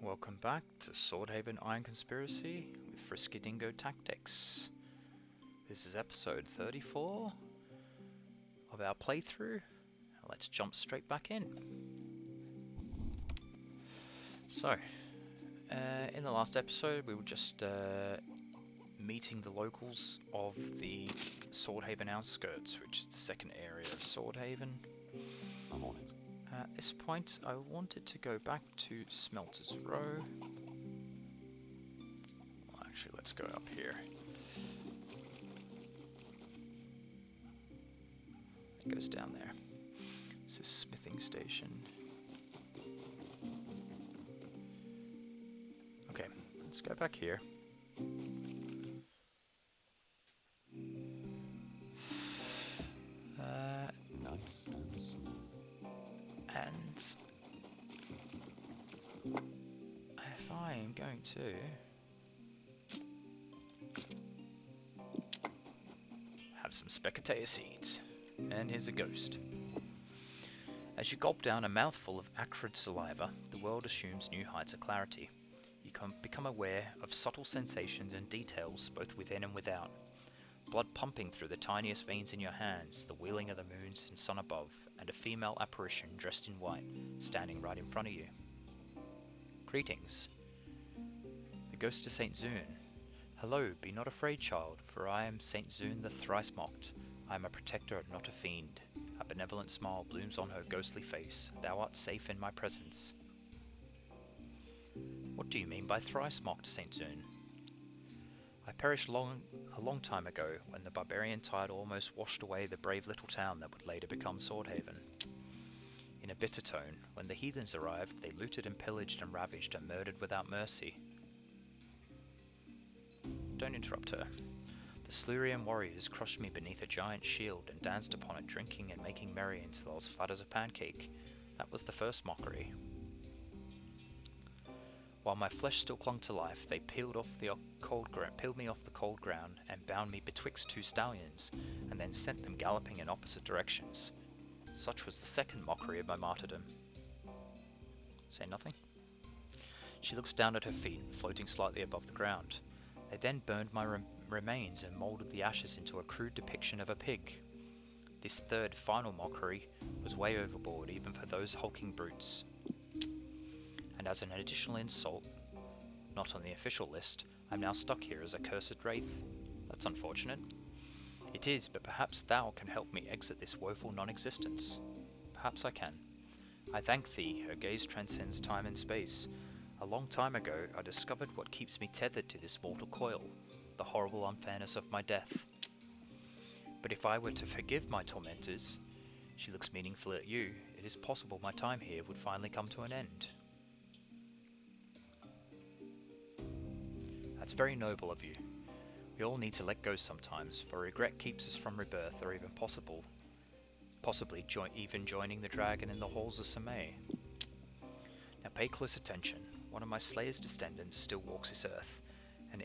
Welcome back to Swordhaven Iron Conspiracy with FriskyDingo Tactics. This is episode 34 of our playthrough. Let's jump straight back in. So, in the last episode we were just meeting the locals of the Swordhaven outskirts, which is the second area of Swordhaven. At this point, I wanted to go back to Smelters Row. Well, actually, let's go up here. It goes down there. This is smithing station. Okay, let's go back here. And if I am going to have some spectator seeds, and here's a ghost. As you gulp down a mouthful of acrid saliva, the world assumes new heights of clarity. You become aware of subtle sensations and details both within and without. Blood pumping through the tiniest veins in your hands, the wheeling of the moons and sun above, and a female apparition dressed in white, standing right in front of you. Greetings. The ghost of Saint Zune. Hello, be not afraid, child, for I am Saint Zune the thrice-mocked. I am a protector, not a fiend. A benevolent smile blooms on her ghostly face. Thou art safe in my presence. What do you mean by thrice-mocked, Saint Zune? I perished a long time ago, when the barbarian tide almost washed away the brave little town that would later become Swordhaven. In a bitter tone, when the heathens arrived, they looted and pillaged and ravaged and murdered without mercy. Don't interrupt her. The Silurian warriors crushed me beneath a giant shield and danced upon it, drinking and making merry until I was flat as a pancake. That was the first mockery. While my flesh still clung to life, they peeled me off the cold ground and bound me betwixt two stallions, and then sent them galloping in opposite directions. Such was the second mockery of my martyrdom. Say nothing? She looks down at her feet, floating slightly above the ground. They then burned my remains and moulded the ashes into a crude depiction of a pig. This third, final mockery was way overboard, even for those hulking brutes. And as an additional insult, not on the official list, I'm now stuck here as a cursed wraith. That's unfortunate. It is, but perhaps thou can help me exit this woeful non-existence. Perhaps I can. I thank thee, her gaze transcends time and space. A long time ago, I discovered what keeps me tethered to this mortal coil, the horrible unfairness of my death. But if I were to forgive my tormentors, she looks meaningfully at you, it is possible my time here would finally come to an end. That's very noble of you. We all need to let go sometimes, for regret keeps us from rebirth, or even possibly even joining the dragon in the halls of Samay. Now pay close attention. One of my Slayer's descendants still walks this earth, an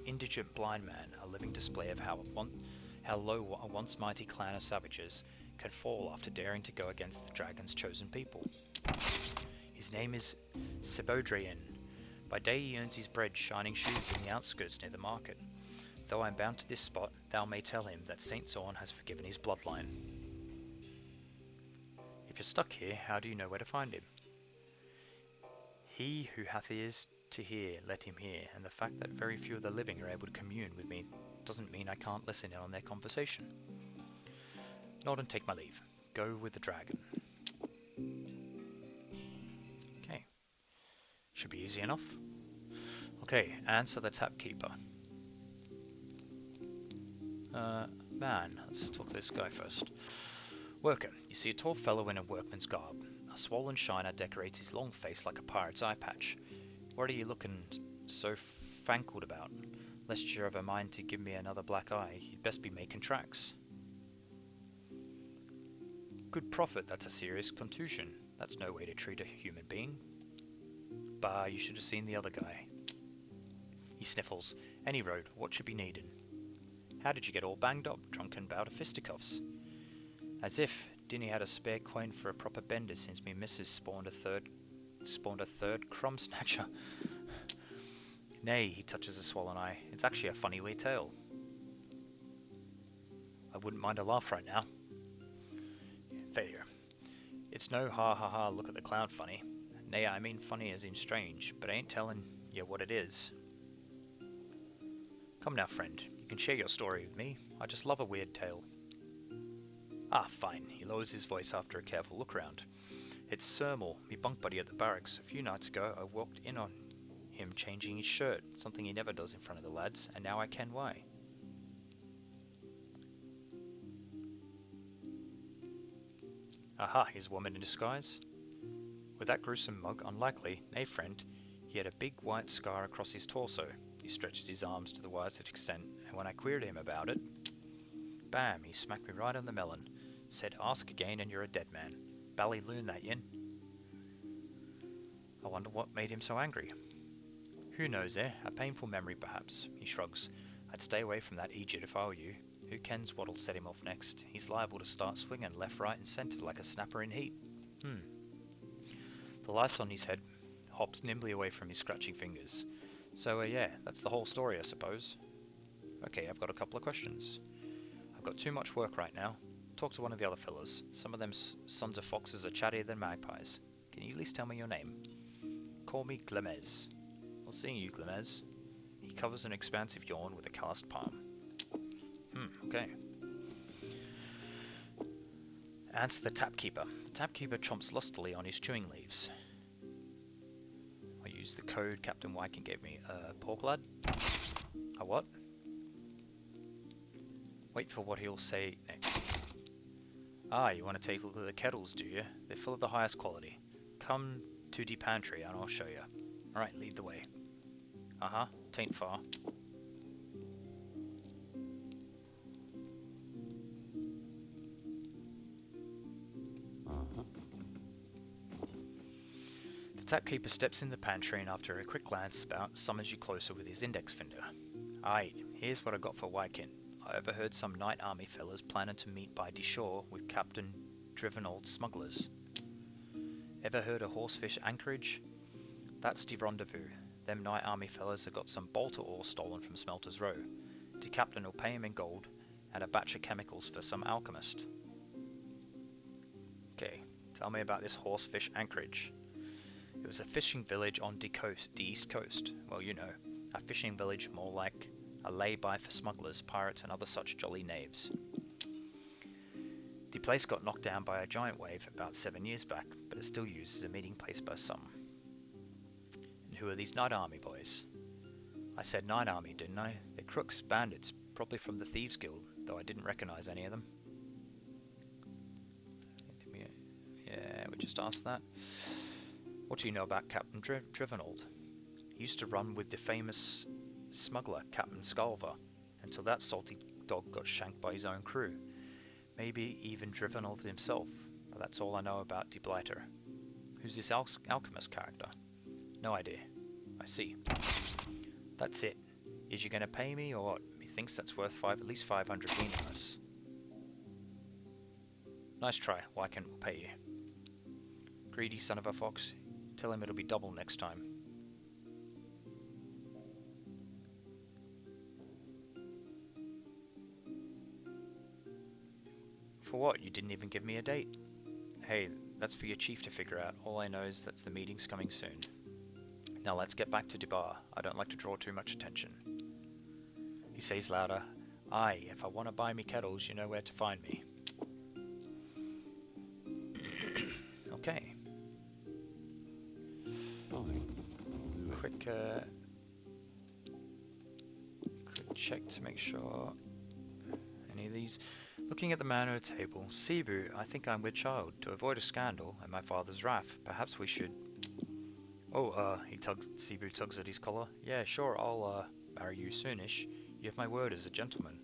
indigent blind man, a living display of how low a once mighty clan of savages can fall after daring to go against the dragon's chosen people. His name is Sebodrian. By day he earns his bread shining shoes in the outskirts near the market. Though I am bound to this spot, thou may tell him that Saint Zorn has forgiven his bloodline. If you're stuck here, how do you know where to find him? He who hath ears to hear, let him hear, and the fact that very few of the living are able to commune with me doesn't mean I can't listen in on their conversation. Nod and take my leave. Go with the dragon. Okay. Should be easy enough. Okay, answer the tapkeeper. Man, let's talk to this guy first. Worker, you see a tall fellow in a workman's garb. A swollen shiner decorates his long face like a pirate's eye patch. What are you looking so fankled about? Lest you're of a mind to give me another black eye, you'd best be making tracks. Good prophet, that's a serious contusion. That's no way to treat a human being. Bah, you should have seen the other guy. He sniffles. Any road, what should be needed? How did you get all banged up, drunk and bout of fisticuffs? As if Dinny had a spare coin for a proper bender since me missus spawned a third spawned a third crumb snatcher. Nay, he touches a swollen eye. It's actually a funny wee tale. I wouldn't mind a laugh right now. Failure. It's no ha ha ha look at the clown funny. Nay, I mean funny as in strange, but I ain't telling you what it is. Come now, friend. You can share your story with me. I just love a weird tale. Ah, fine. He lowers his voice after a careful look round. It's Sermal, me bunk buddy at the barracks. A few nights ago, I walked in on him changing his shirt, something he never does in front of the lads, and now I ken why. Aha, he's a woman in disguise. With that gruesome mug, unlikely. Nay, friend, he had a big white scar across his torso. He stretches his arms to the widest extent, and when I queried him about it, bam, he smacked me right on the melon. Said, ask again and you're a dead man. Ballyloon that yin. I wonder what made him so angry. Who knows, eh? A painful memory, perhaps. He shrugs. I'd stay away from that Egypt if I were you. Who kens what'll set him off next? He's liable to start swinging left, right and centre like a snapper in heat. The light on his head hops nimbly away from his scratching fingers. So, yeah, that's the whole story, I suppose. Okay, I've got a couple of questions. I've got too much work right now. Talk to one of the other fellas. Some of them sons of foxes are chattier than magpies. Can you at least tell me your name? Call me Glemez. Well, seeing you, Glemez. He covers an expansive yawn with a calloused palm. Okay. Answer the tapkeeper. The tapkeeper chomps lustily on his chewing leaves. I use the code Captain Wykin gave me. Pork lad? A what? Wait for what he'll say next. Ah, you want to take a look at the kettles, do you? They're full of the highest quality. Come to the pantry and I'll show you. Alright, lead the way. Tain't far. The tapkeeper steps in the pantry and after a quick glance about, summons you closer with his index finger. Aye, here's what I got for Wykin. I overheard some night army fellas planning to meet by de shore with Captain Driven Old Smugglers. Ever heard of Horsefish Anchorage? That's the rendezvous. Them night army fellas have got some bolter ore stolen from Smelters Row. The captain will pay him in gold and a batch of chemicals for some alchemist. Okay, tell me about this Horsefish Anchorage. It was a fishing village on the east coast. Well, you know, a fishing village more like a lay-by for smugglers, pirates and other such jolly knaves. The place got knocked down by a giant wave about 7 years back, but it's still used as a meeting place by some. And who are these Night Army boys? I said Night Army, didn't I? They're crooks, bandits, probably from the Thieves Guild, though I didn't recognize any of them. Yeah, we just asked that. What do you know about Captain Drivenold? He used to run with the famous smuggler, Captain Sculver, until that salty dog got shanked by his own crew. Maybe even Drivenold himself, but that's all I know about De Blighter. Who's this alchemist character? No idea. I see. That's it. Is you gonna pay me or what? He thinks that's worth at least 500 meaningless. Nice try. Wykin will pay you. Greedy son of a fox. Tell him it'll be double next time. For what? You didn't even give me a date. Hey, that's for your chief to figure out. All I know is that the meeting's coming soon. Now let's get back to the bar. I don't like to draw too much attention. He says louder, Aye, if I want to buy me kettles, you know where to find me. Okay. Quick check to make sure any of these. Looking at the man at the table, Cebu, I think I'm with child. To avoid a scandal and my father's wrath, perhaps we should... Oh, Cebu tugs at his collar. Yeah, sure, I'll marry you soonish. You have my word as a gentleman.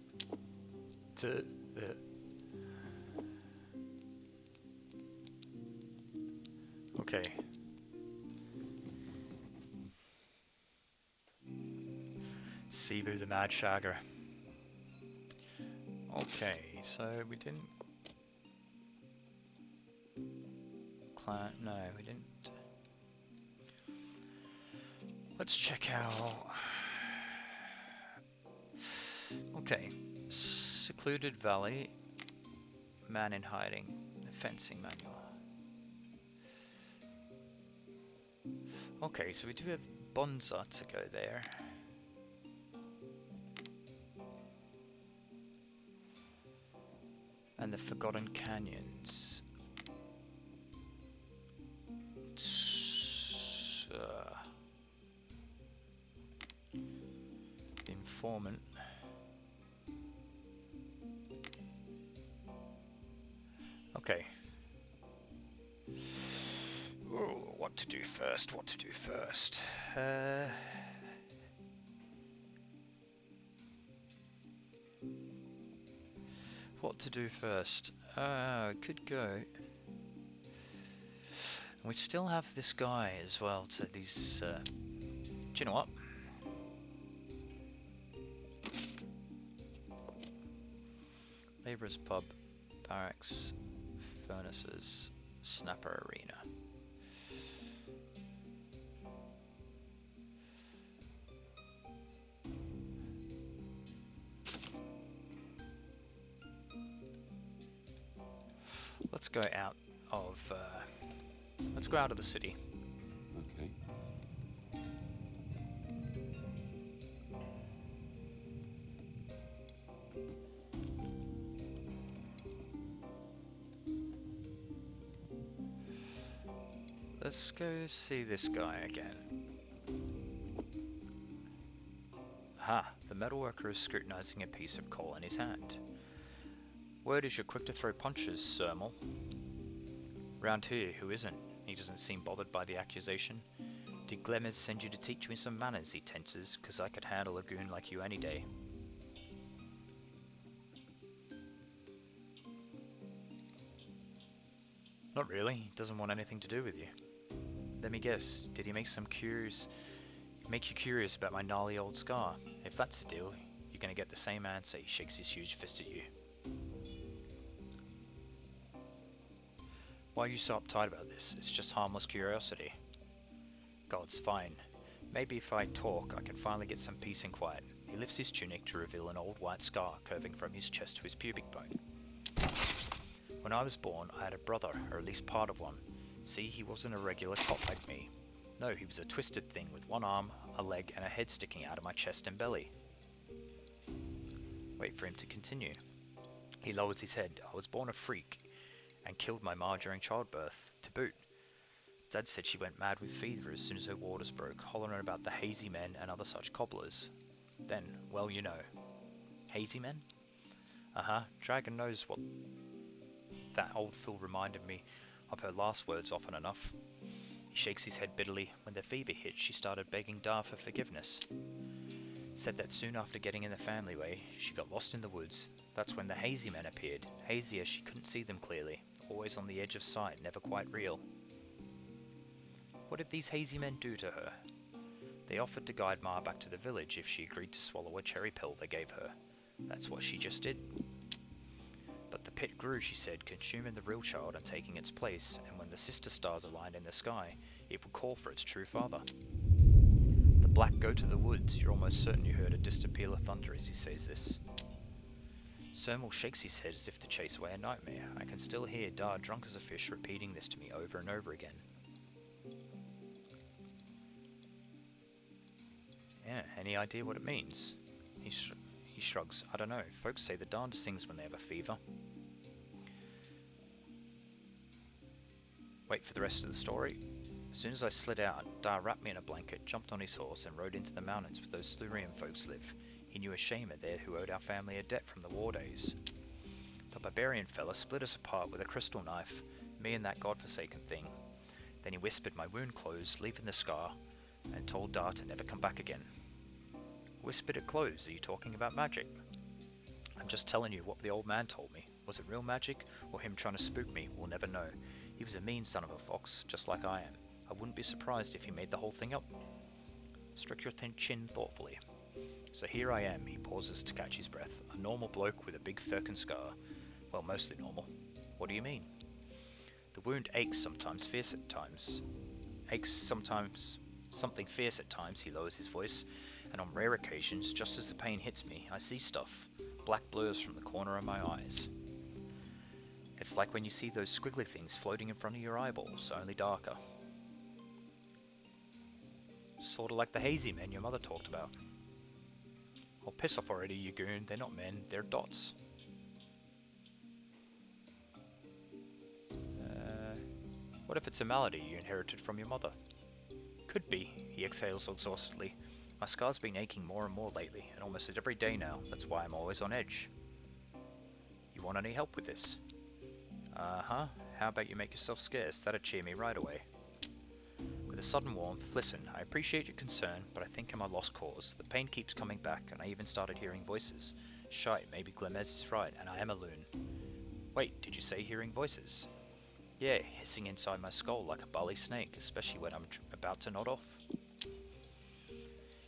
Okay. Cebu the Mad Shagger. Okay, so we didn't... No, we didn't... Let's check out... Okay. Secluded Valley. Man in hiding. Fencing manual. Okay, so we do have Bonza to go there. And the Forgotten Canyons. Informant. Okay. Ooh, what to do first? What to do first? What to do first? Could go. We still have this guy as well. To these. Do you know what? Labourers Pub, Barracks, Furnaces, Snapper Arena. Let's go out of. Let's go out of the city. Okay. Let's go see this guy again. Aha, the metalworker is scrutinizing a piece of coal in his hand. Word is you're quick to throw punches, Sermal. Round here, who isn't? He doesn't seem bothered by the accusation. Did Glemers send you to teach me some manners, he tenses, 'cause I could handle a goon like you any day. Not really, he doesn't want anything to do with you. Let me guess, did he make you curious about my gnarly old scar? If that's the deal, you're gonna get the same answer. He shakes his huge fist at you. Why are you so uptight about this? It's just harmless curiosity. God's fine. Maybe if I talk, I can finally get some peace and quiet. He lifts his tunic to reveal an old white scar curving from his chest to his pubic bone. When I was born, I had a brother, or at least part of one. See, he wasn't a regular cop like me. No, he was a twisted thing with one arm, a leg, and a head sticking out of my chest and belly. Wait for him to continue. He lowers his head. I was born a freak, and killed my ma during childbirth, to boot. Dad said she went mad with fever as soon as her waters broke, hollering about the hazy men and other such cobblers. Then, well, you know. Hazy men? Dragon knows what that old fool reminded me of her last words often enough. He shakes his head bitterly. When the fever hit, she started begging Da for forgiveness. Said that soon after getting in the family way, she got lost in the woods. That's when the hazy men appeared, hazy as she couldn't see them clearly, always on the edge of sight, never quite real. What did these hazy men do to her? They offered to guide Ma back to the village if she agreed to swallow a cherry pill they gave her. That's what she just did. But the pit grew, she said, consuming the real child and taking its place, and when the sister stars aligned in the sky, it would call for its true father. The black go to the woods. You're almost certain you heard a distant peal of thunder as he says this. Sermal shakes his head as if to chase away a nightmare. I can still hear Da, drunk as a fish, repeating this to me over and over again. Yeah, any idea what it means? He shrugs. I don't know. Folks say the darndest things when they have a fever. Wait for the rest of the story. As soon as I slid out, Da wrapped me in a blanket, jumped on his horse, and rode into the mountains where those Slurian folks live. He knew a shamer there who owed our family a debt from the war days. The barbarian fella split us apart with a crystal knife, me and that godforsaken thing. Then he whispered my wound closed, leaving the scar, and told Da to never come back again. Whispered it closed? Are you talking about magic? I'm just telling you what the old man told me. Was it real magic, or him trying to spook me? We'll never know. He was a mean son of a fox, just like I am. I wouldn't be surprised if he made the whole thing up. Stroke your thin chin thoughtfully. So here I am, he pauses to catch his breath. A normal bloke with a big firkin scar. Well, mostly normal. What do you mean? The wound aches sometimes, fierce at times. Aches sometimes Something fierce at times, he lowers his voice, and on rare occasions, just as the pain hits me, I see stuff. Black blurs from the corner of my eyes. It's like when you see those squiggly things floating in front of your eyeballs, only darker. Sorta like the hazy men your mother talked about. Oh, piss off already, you goon. They're not men, they're dots. What if it's a malady you inherited from your mother? Could be, he exhales exhaustedly. My scar's been aching more and more lately, and almost every day now. That's why I'm always on edge. You want any help with this? Uh-huh. How about you make yourself scarce? That'd cheer me right away. With a sudden warmth, listen, I appreciate your concern, but I think I'm a lost cause. The pain keeps coming back, and I even started hearing voices. Shite, maybe Glemez is right, and I am a loon. Wait, did you say hearing voices? Yeah, hissing inside my skull like a bally snake, especially when I'm about to nod off.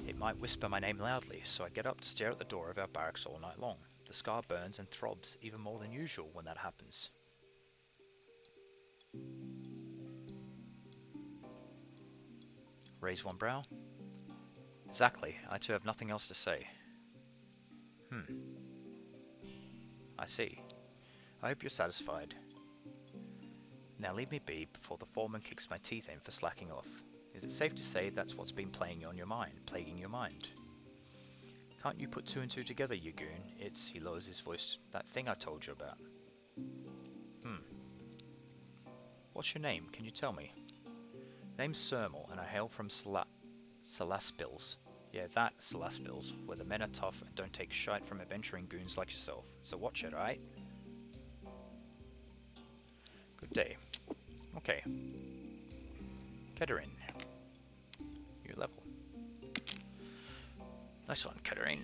It might whisper my name loudly, so I get up to stare at the door of our barracks all night long. The scar burns and throbs even more than usual when that happens. Raise one brow. Exactly, I too have nothing else to say. I see. I hope you're satisfied. Now leave me be before the foreman kicks my teeth in for slacking off. Is it safe to say that's what's been plaguing your mind? Can't you put two and two together, you goon? It's, he lowers his voice, that thing I told you about. What's your name? Can you tell me? Name's Sermal, and I hail from Salaspils. Yeah, that Salaspils, where the men are tough and don't take shite from adventuring goons like yourself. So watch it, alright? Good day. Okay. Keterin. New level. Nice one, Keterin.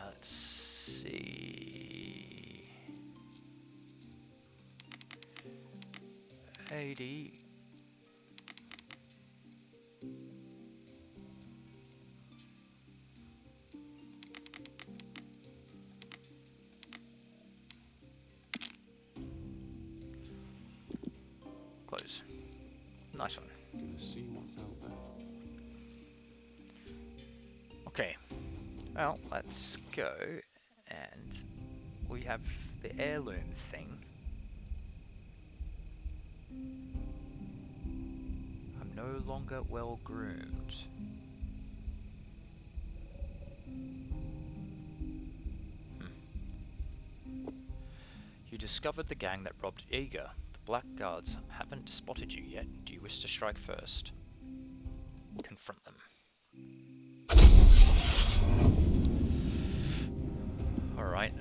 Let's see. 80. Close. Nice one. Gonna see what's out there. Okay. Well, let's go, and we have the heirloom thing. I'm no longer well groomed. You discovered the gang that robbed Eager. The Blackguards haven't spotted you yet. Do you wish to strike first? Confront them. Alright.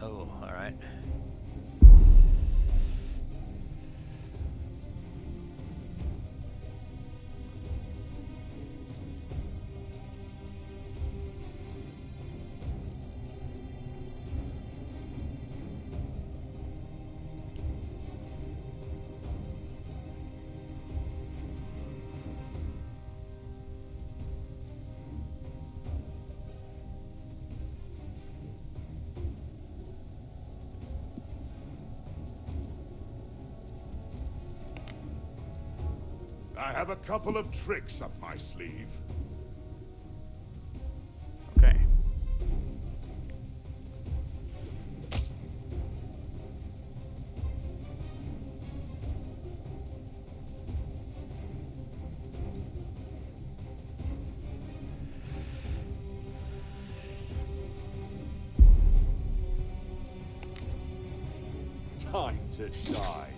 Oh, alright. I have a couple of tricks up my sleeve. Okay. Time to die.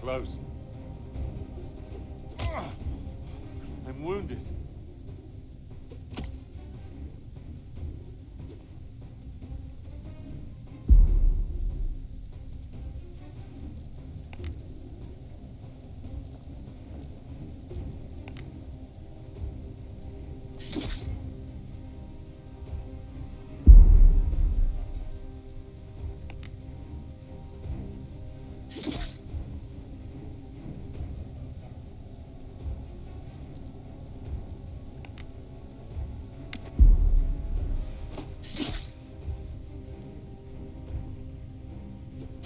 close. I'm wounded.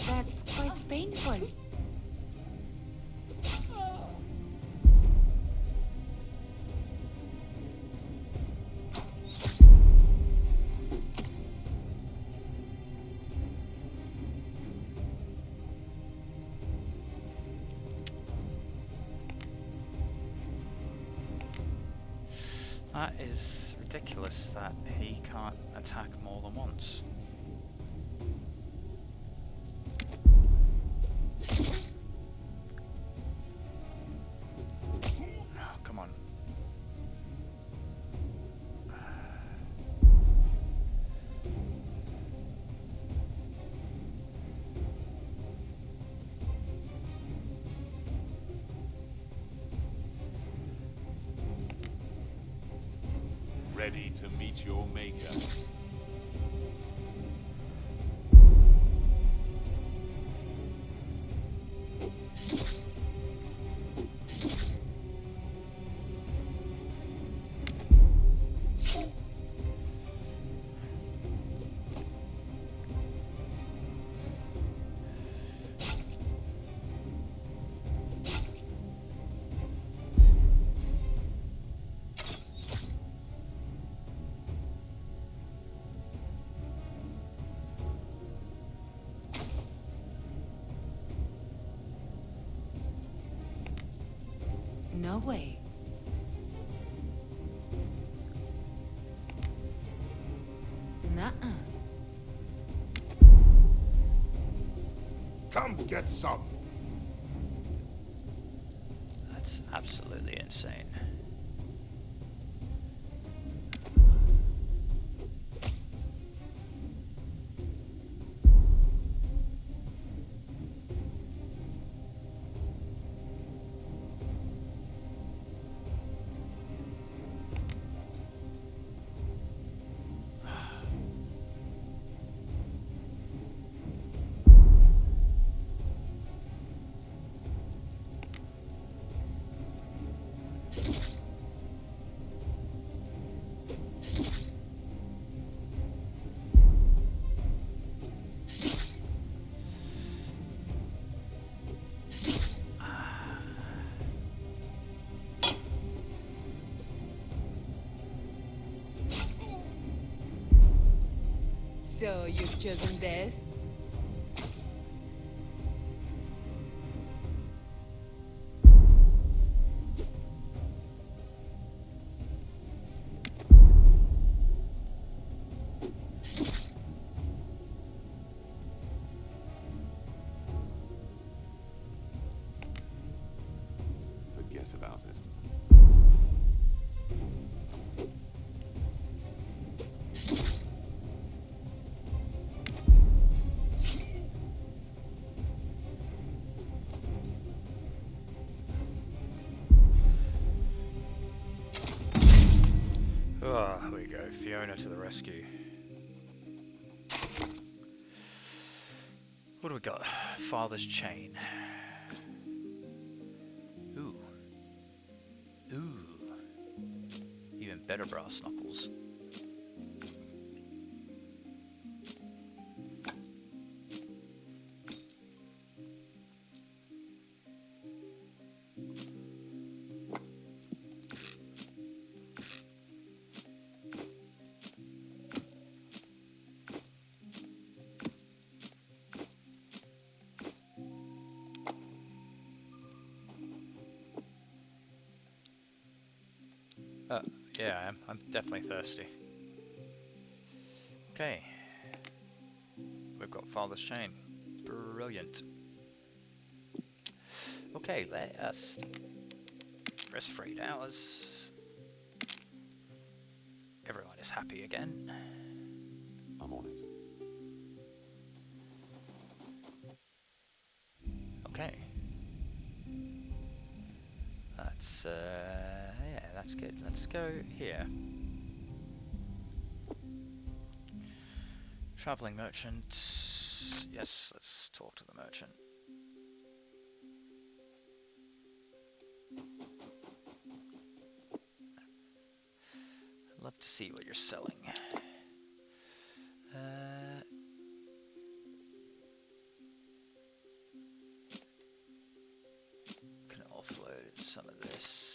That's quite painful. That is ridiculous that he can't attack more than once. Oh, come on. Ready to meet your maker. No way. Nuh-uh. Come get some. That's absolutely insane. So you've chosen this? Forget about it. Oh, here we go. Fiona to the rescue. What do we got? Father's chain. Ooh. Ooh. Even better brass knuckles. Yeah, I am. I'm definitely thirsty. Okay. We've got Father's Chain. Brilliant. Okay, let us rest for 8 hours. Everyone is happy again. I'm on it. Okay. That's yeah, that's good. Let's go here. Traveling merchant. Yes, let's talk to the merchant. I'd love to see what you're selling. Can offload some of this.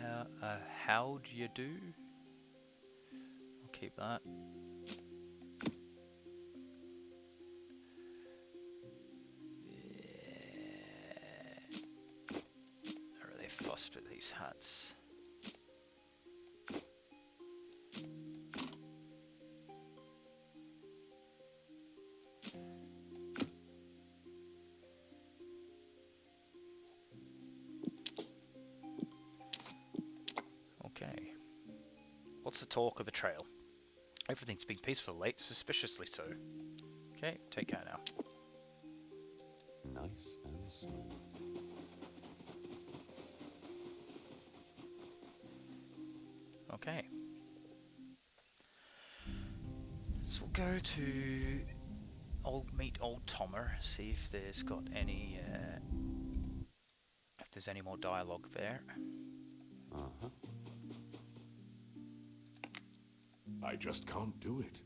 No. How do you do? I'll keep that. Yeah. Not really fussed with these hats. Okay. What's the talk of the trail? Everything's been peaceful of late, suspiciously so. Okay, take care now. Nice and smooth. Okay. So we'll go to meet old Tomer, see if there's got any if there's any more dialogue there. Uh-huh. I just can't do it.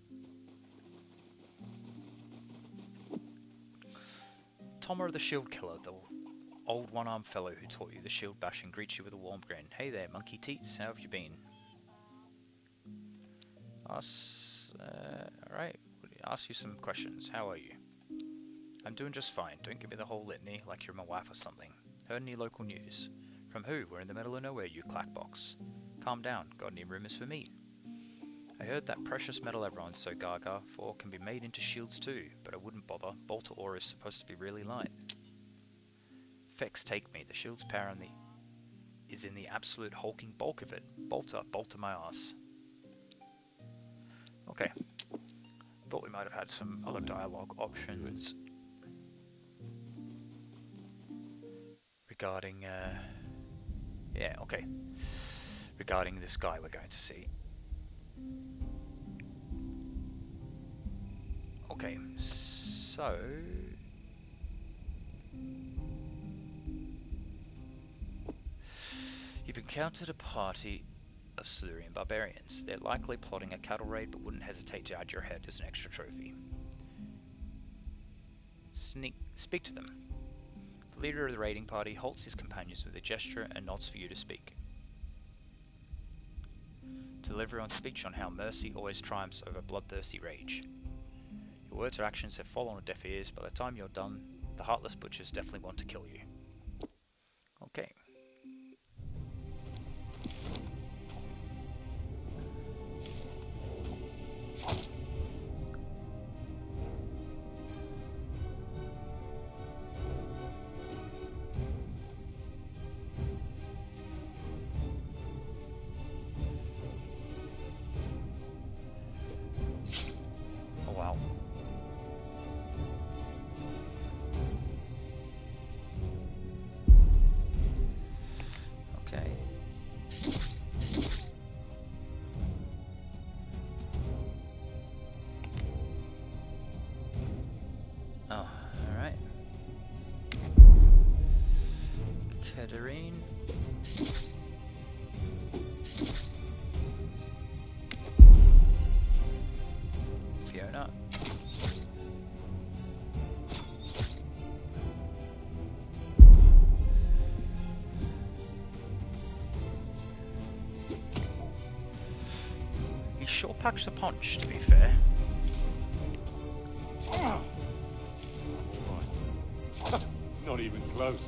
Tomer the Shield Killer, the old one-armed fellow who taught you the shield bash and greets you with a warm grin. Hey there, monkey teats, how have you been? Alright, ask you some questions. How are you? I'm doing just fine. Don't give me the whole litany like you're my wife or something. Heard any local news? From who? We're in the middle of nowhere, you clackbox. Calm down. Got any rumors for me? I heard that precious metal everyone's so gaga for can be made into shields too, but I wouldn't bother. Bolter ore is supposed to be really light. Fex take me. The shield's power is in the absolute hulking bulk of it. Bolter my ass. Okay. Thought we might have had some other dialogue options regarding yeah, okay. Regarding this guy we're going to see. Okay, so you've encountered a party of Silurian barbarians. They're likely plotting a cattle raid, but wouldn't hesitate to add your head as an extra trophy. Speak to them. The leader of the raiding party halts his companions with a gesture and nods for you to speak. Tell everyone to speech on how mercy always triumphs over bloodthirsty rage. Your words or actions have fallen on deaf ears. By the time you're done, the heartless butchers definitely want to kill you. Okay. Oh wow. Okay. Oh, alright. Katerine. Fiona. packs a punch, to be fair. Ah! All right. Not even close.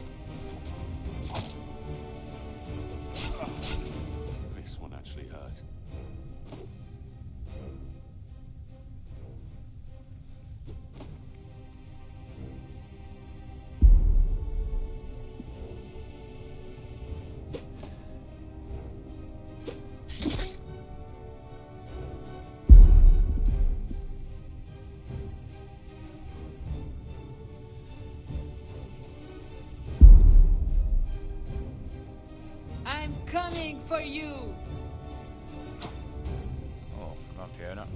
This one actually hurt. I'm coming for you. Oh, not Fiona.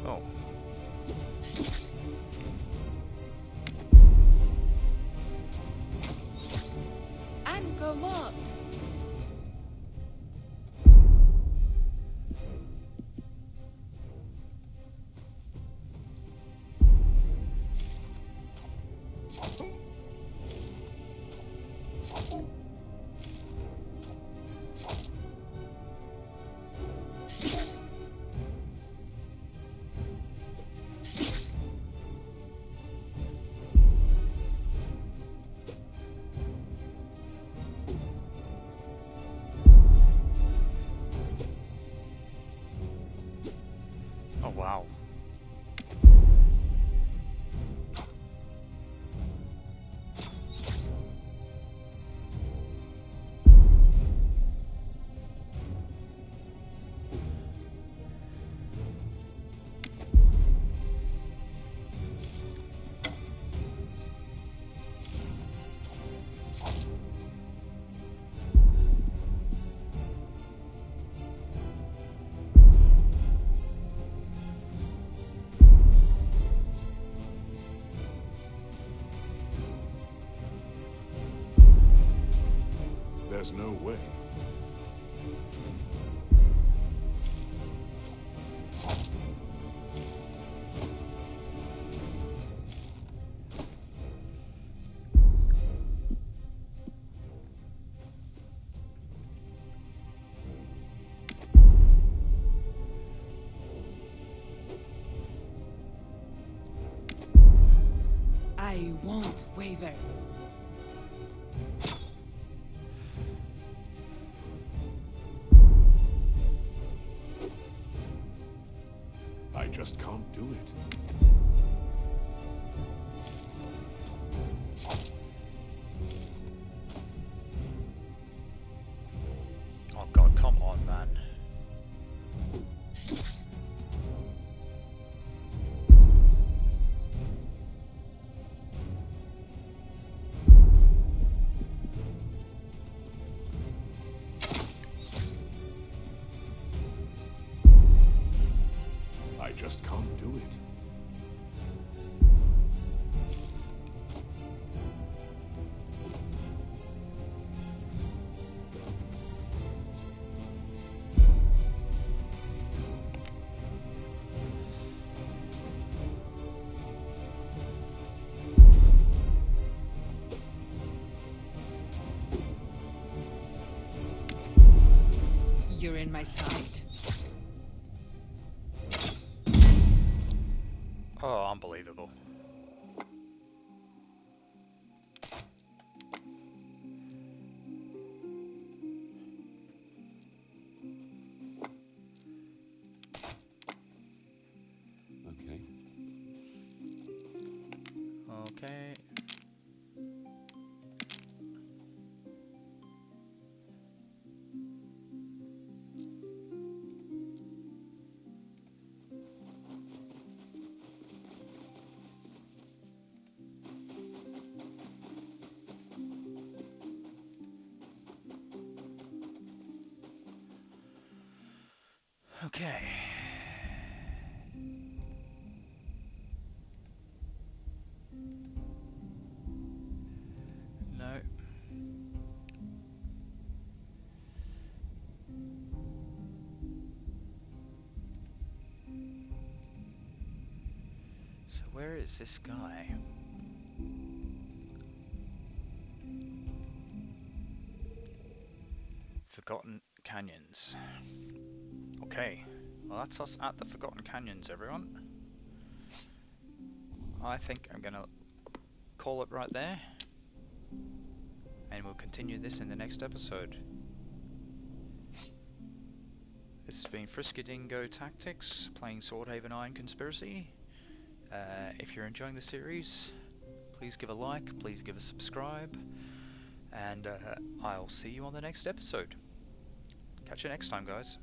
Oh. Ankomot. Oh, wow. There's no way. I won't waver. I just can't do it. Oh god, come on, man. I just can't do it. You're in my sight. Oh, unbelievable. Okay. Okay. Okay. No. So where is this guy? Forgotten Canyons. Okay. Well, that's us at the Forgotten Canyons, everyone. I think I'm gonna call it right there. And we'll continue this in the next episode. This has been FriskyDingo Tactics, playing Swordhaven Iron Conspiracy. If you're enjoying the series, please give a like, please give a subscribe, and I'll see you on the next episode. Catch you next time, guys.